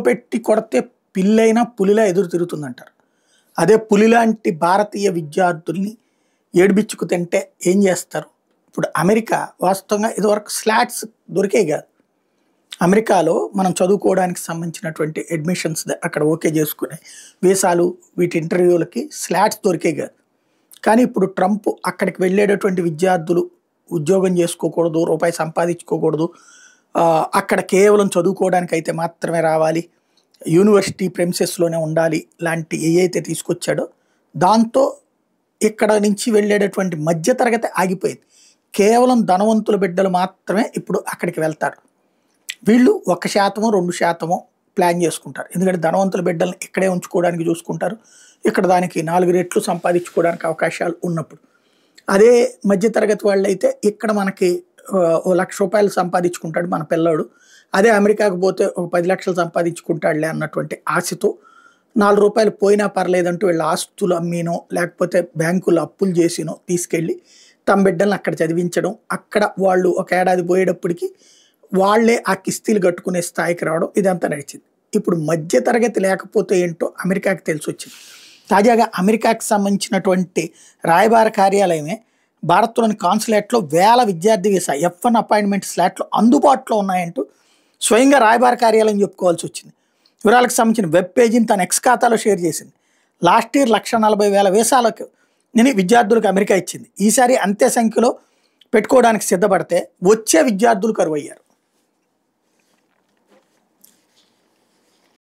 పెట్టి కొడితే పిల్లైనా పులిలా ఎదురు తిరుగుతుందంటారు. అదే పులిలాంటి భారతీయ విద్యార్థుల్ని ఏడిపించుకు తింటే ఏం చేస్తారు? ఇప్పుడు అమెరికా వాస్తవంగా ఇదివరకు స్లాట్స్ దొరికేవి కాదు. అమెరికాలో మనం చదువుకోవడానికి సంబంధించినటువంటి అడ్మిషన్స్ అక్కడ ఓకే చేసుకునే వీసాలు వీటి ఇంటర్వ్యూలకి స్లాట్స్ దొరికేవి కాదు. కానీ ఇప్పుడు ట్రంప్ అక్కడికి వెళ్ళేటటువంటి విద్యార్థులు ఉద్యోగం చేసుకోకూడదు, రూపాయి సంపాదించుకోకూడదు, అక్కడ కేవలం చదువుకోవడానికి అయితే మాత్రమే రావాలి, యూనివర్సిటీ ప్రెమిసెస్లోనే ఉండాలి లాంటి ఏవైతే తీసుకొచ్చాడో దాంతో ఇక్కడ నుంచి వెళ్ళేటటువంటి మధ్యతరగతి ఆగిపోయింది. కేవలం ధనవంతుల బిడ్డలు మాత్రమే ఇప్పుడు అక్కడికి వెళ్తారు. వీళ్ళు 1% 2% ప్లాన్ చేసుకుంటారు. ఎందుకంటే ధనవంతుల బిడ్డలను ఇక్కడే ఉంచుకోవడానికి చూసుకుంటారు. ఇక్కడ దానికి 4 రెట్లు సంపాదించుకోవడానికి అవకాశాలు ఉన్నప్పుడు. అదే మధ్యతరగతి వాళ్ళైతే ఇక్కడ మనకి ₹1,00,000 సంపాదించుకుంటాడు మన పిల్లాడు, అదే అమెరికాకు పోతే ఒక 10 లక్షలు సంపాదించుకుంటాడులే అన్నటువంటి ఆశతో ₹4 పోయినా పర్లేదంటూ వీళ్ళ ఆస్తులు అమ్మినో లేకపోతే బ్యాంకుల్లో అప్పులు చేసినో తీసుకెళ్ళి తమ బిడ్డలను అక్కడ చదివించడం, అక్కడ వాళ్ళు ఒక ఏడాది పోయేటప్పటికి వాళ్లే ఆ కిస్తీలు కట్టుకునే స్థాయికి రావడం ఇదంతా నడిచింది. ఇప్పుడు మధ్యతరగతి లేకపోతే ఏంటో అమెరికాకి తెలిసి వచ్చింది. తాజాగా అమెరికాకి సంబంధించినటువంటి రాయబార కార్యాలయమే భారత్లోని కాన్సులేట్లో వేల విద్యార్థి వీసా F1 అపాయింట్మెంట్ స్లాట్లు అందుబాటులో ఉన్నాయంటూ స్వయంగా రాయబార కార్యాలయం చెప్పుకోవాల్సి వచ్చింది. వివరాలకు సంబంధించిన వెబ్ పేజీని తన ఎక్స్ ఖాతాలో షేర్ చేసింది. లాస్ట్ ఇయర్ 1,40,000 వీసాలకు విద్యార్థులకు అమెరికా ఇచ్చింది. ఈసారి అంతే సంఖ్యలో పెట్టుకోవడానికి సిద్ధపడితే వచ్చే విద్యార్థులు కరువయ్యారు.